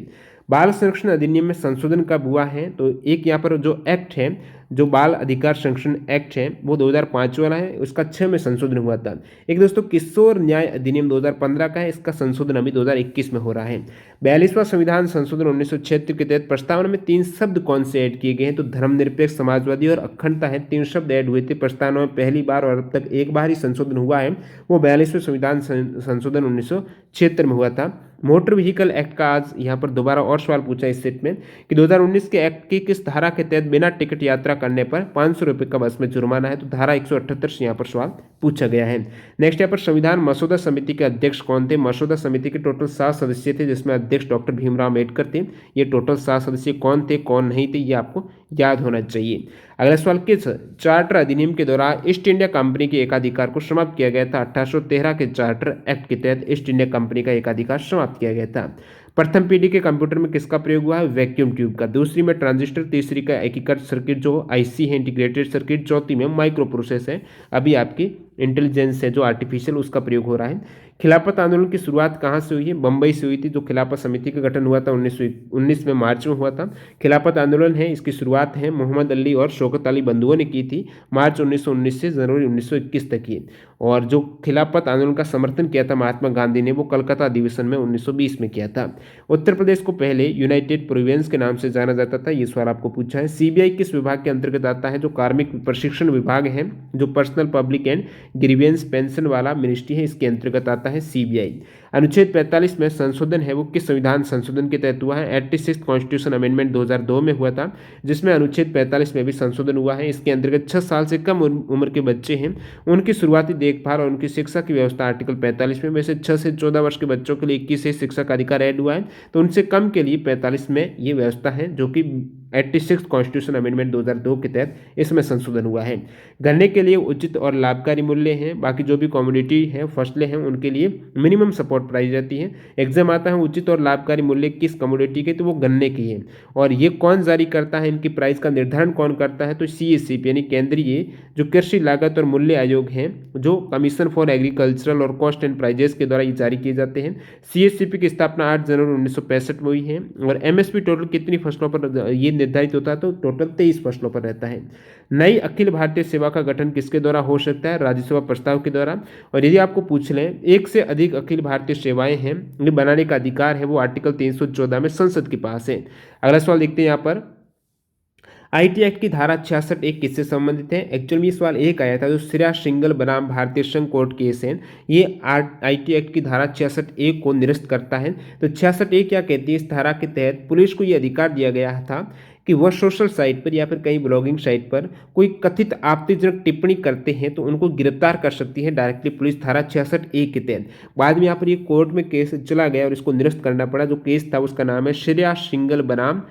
बाल संरक्षण अधिनियम में संशोधन कब हुआ है, तो एक यहाँ पर जो एक्ट है, जो बाल अधिकार संरक्षण एक्ट है वो 2005 वाला है, उसका 6 में संशोधन हुआ था। एक दोस्तों किशोर न्याय अधिनियम 2015 का है, इसका संशोधन अभी 2021 में हो रहा है। 42वां संविधान संशोधन 1976 के तहत प्रस्तावना में 3 शब्द कौन से ऐड किए गए हैं, तो धर्मनिरपेक्ष, समाजवादी और अखंडता है, 3 शब्द ऐड हुए थे प्रस्तावना में पहली बार, और अब तक एक बार ही संशोधन हुआ है, वो 42वें संविधान संशोधन 1976 में हुआ था। मोटर व्हीकल एक्ट का आज यहाँ पर दोबारा और सवाल पूछा इस सेट में कि 2019 के एक्ट की किस धारा के तहत बिना टिकट यात्रा करने पर 500 रुपये का बस में जुर्माना है, तो धारा 178 से यहाँ पर सवाल पूछा गया है। नेक्स्ट यहाँ पर संविधान मसौदा समिति के अध्यक्ष कौन थे, मसौदा समिति के टोटल 7 सदस्य थे, जिसमें अध्यक्ष डॉक्टर भीमराव अम्बेडकर थे। ये टोटल 7 सदस्य कौन थे कौन नहीं थे ये आपको याद होना चाहिए। अगला सवाल, किस चार्टर अधिनियम के द्वारा ईस्ट इंडिया कंपनी के एकाधिकार को समाप्त किया गया था, 1813 के चार्टर एक्ट के तहत ईस्ट इंडिया कंपनी का एकाधिकार समाप्त किया गया था। प्रथम पीढ़ी के कंप्यूटर में किसका प्रयोग हुआ है, वैक्यूम ट्यूब का। दूसरी में ट्रांजिस्टर, तीसरी का एकीकृत सर्किट जो आईसी है इंटीग्रेटेड सर्किट, चौथी में माइक्रो प्रोसेस है, अभी आपकी इंटेलिजेंस है जो आर्टिफिशियल, उसका प्रयोग हो रहा है। खिलाफत आंदोलन की शुरुआत कहाँ से हुई है? बम्बई से हुई थी। जो खिलाफत समिति का गठन हुआ था 1919 में मार्च में हुआ था। खिलाफत आंदोलन है, इसकी शुरुआत है मोहम्मद अली और शौकत अली बंधुओं ने की थी मार्च 1919 से जनवरी 1921 तक की। और जो खिलाफत आंदोलन का समर्थन किया था महात्मा गांधी ने, वो कलकत्ता अधिवेशन में 1920 में किया था। उत्तर प्रदेश को पहले यूनाइटेड प्रोविंस के नाम से जाना जाता था, ये सवाल आपको पूछा है। सीबीआई किस विभाग के अंतर्गत आता है? जो कार्मिक प्रशिक्षण विभाग है, जो personnel public and grievance pension वाला मिनिस्ट्री है, इसके अंतर्गत आता है सीबीआई। अनुच्छेद 45 में संशोधन है वो किस संविधान संशोधन के तहत हुआ है? 86 कॉन्स्टिट्यूशन अमेंडमेंट 2002 में हुआ था, जिसमें अनुच्छेद 45 में भी संशोधन हुआ है। इसके अंतर्गत 6 साल से कम उम्र के बच्चे हैं, उनकी शुरुआती देखभाल और उनकी शिक्षा की व्यवस्था आर्टिकल 45 में। वैसे 6 से 14 वर्ष के बच्चों के लिए 21 से शिक्षा का अधिकार ऐड हुआ है, तो उनसे कम के लिए 45 में ये व्यवस्था है, जो कि 86 कॉन्स्टिट्यूशन अमेंडमेंट 2002 के तहत इसमें संशोधन हुआ है। गन्ने के लिए उचित और लाभकारी मूल्य है। बाकी जो भी कमोडिटी है, फसलें हैं, उनके लिए मिनिमम सपोर्ट प्राइस रहती है। एग्जाम आता है उचित और लाभकारी मूल्य किस कमोडिटी के, तो वो गन्ने की है। और ये कौन जारी करता है, इनकी प्राइस का निर्धारण कौन करता है? तो CSCP यानी केंद्रीय जो कृषि लागत और मूल्य आयोग है, जो कमीशन फॉर एग्रीकल्चरल और कॉस्ट एंड प्राइजेस के द्वारा ये जारी किए जाते हैं। CSCP की स्थापना 8 जनवरी 1965 में हुई है। और MSP टोटल कितनी फसलों पर ये निर्धारित होता है? तो टोटल 23 फसलों पर रहता है। नई अखिल भारतीय सेवा का गठन किसके द्वारा हो सकता है? राज्यसभा प्रस्ताव के द्वारा। और यदि आपको पूछ लें एक से अधिक अखिल भारतीय सेवाएं हैं, ये बनाने का अधिकार है वो आर्टिकल 314 में संसद के पास है। अगला सवाल देखते हैं यहाँ पर, IT एक्ट की धारा 66(1) किससे संबंधित है? एक्चुअल में ये सवाल एक आया था, जो श्रेया सिंघल बनाम भारतीय संघ कोर्ट केस है, ये IT एक्ट की धारा 66(1) को निरस्त करता है। तो 66(1) क्या कहती है? इस धारा के तहत पुलिस को ये अधिकार दिया गया था कि वह सोशल साइट पर या फिर कहीं ब्लॉगिंग साइट पर कोई कथित आपत्तिजनक टिप्पणी करते हैं तो उनको गिरफ्तार कर सकती है डायरेक्टली पुलिस, धारा 66(1) के तहत। बाद में यहाँ पर ये कोर्ट में केस चला गया और इसको निरस्त करना पड़ा। जो केस था उसका नाम है श्रेया सिंघल बनाम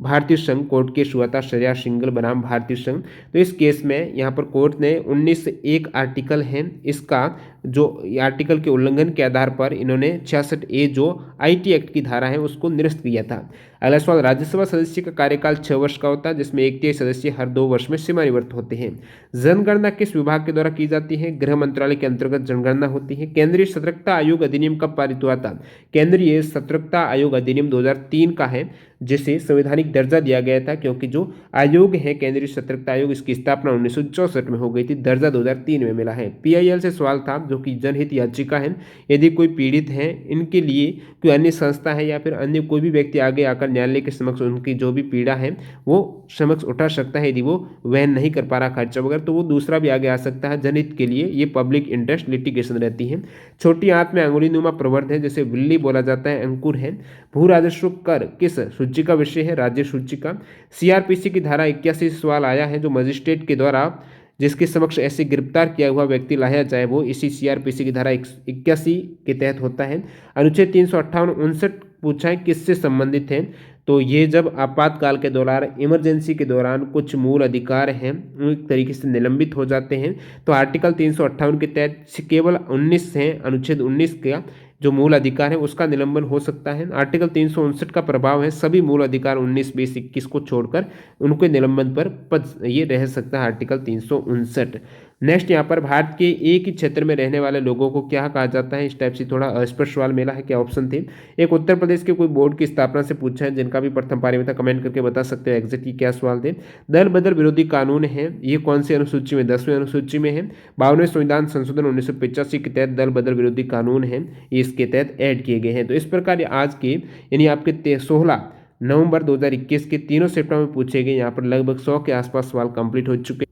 भारतीय संघ, कोर्ट केस हुआ था श्रेया सिंघल बनाम भारतीय संघ। तो इस केस में यहाँ पर कोर्ट ने 19(1) आर्टिकल है, इसका जो आर्टिकल के उल्लंघन के आधार पर इन्होंने 66(a) जो IT एक्ट की धारा है उसको निरस्त किया था। अगला सवाल, राज्यसभा सदस्य का कार्यकाल 6 वर्ष का होता है, जिसमें 1/3 सदस्य हर 2 वर्ष में सेवानिवृत्त होते हैं। जनगणना किस विभाग के द्वारा की जाती है? गृह मंत्रालय के अंतर्गत जनगणना होती है। केंद्रीय सतर्कता आयोग अधिनियम कब पारित हुआ था? केंद्रीय सतर्कता आयोग अधिनियम 2003 का है, जिसे संवैधानिक दर्जा दिया गया था, क्योंकि जो आयोग है केंद्रीय सतर्कता आयोग, इसकी स्थापना 1964 में हो गई थी, दर्जा 2003 में मिला है। PIL से सवाल था, जो कि जनहित याचिका है। यदि कोई पीड़ित है, इनके लिए कोई अन्य संस्था है या फिर अन्य कोई भी व्यक्ति आगे आकर न्यायालय के समक्ष उनकी जो भी पीड़ा है वो समक्ष उठा सकता है। यदि वो वहन नहीं कर पा रहा खर्चा वगैरह, तो वो दूसरा भी आगे आ सकता है। जनहित के लिए ये पब्लिक इंटरेस्ट लिटिगेशन रहती है। छोटी आंत में अंगुली नुमा प्रवर्ध है, जैसे बिल्ली बोला जाता है, अंकुर है। भू राजस्व कर किस सूची का विषय है? राज्य सूची का। CRPC की धारा 81 से सवाल आया है, जो मजिस्ट्रेट के द्वारा जिसके समक्ष ऐसे गिरफ्तार किया हुआ व्यक्ति लाया जाए, वो इसी CRPC की धारा 81 के तहत होता है। अनुच्छेद 358-59 पूछा है किससे संबंधित है? तो ये जब आपातकाल के दौरान, इमरजेंसी के दौरान कुछ मूल अधिकार हैं एक तरीके से निलंबित हो जाते हैं, तो आर्टिकल 358 के तहत केवल 19 है, अनुच्छेद 19 का जो मूल अधिकार है उसका निलंबन हो सकता है। आर्टिकल 359 का प्रभाव है, सभी मूल अधिकार 19, 20, 21 को छोड़कर उनके निलंबन पर ये रह सकता है आर्टिकल 359। नेक्स्ट यहाँ पर, भारत के एक ही क्षेत्र में रहने वाले लोगों को क्या कहा जाता है? इस टाइप से थोड़ा अस्पष्ट सवाल मिला है, क्या ऑप्शन थे? एक उत्तर प्रदेश के कोई बोर्ड की स्थापना से पूछा है, जिनका भी प्रथम पारी में था, कमेंट करके बता सकते हो एग्जैक्टली क्या सवाल थे। दल बदल विरोधी कानून है, ये कौन सी अनुसूची में? 10वीं अनुसूची में है। 52वें संविधान संशोधन 1985 के तहत दल बदल विरोधी कानून है, ये इसके तहत ऐड किए गए हैं। तो इस प्रकार आज के यानी आपके 16 नवंबर 2021 के तीनों सेप्टर में पूछे गए यहाँ पर लगभग 100 के आसपास सवाल कंप्लीट हो चुके हैं।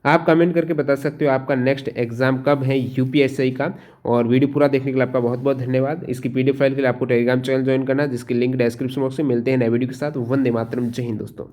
आप कमेंट करके बता सकते हो आपका नेक्स्ट एग्जाम कब है UPSI का। और वीडियो पूरा देखने के लिए आपका बहुत बहुत धन्यवाद। इसकी PDF फाइल के लिए आपको टेलीग्राम चैनल ज्वाइन करना है, जिसकी लिंक डिस्क्रिप्शन बॉक्स में। मिलते हैं नए वीडियो के साथ। वंदे मातरम। जय हिंद दोस्तों।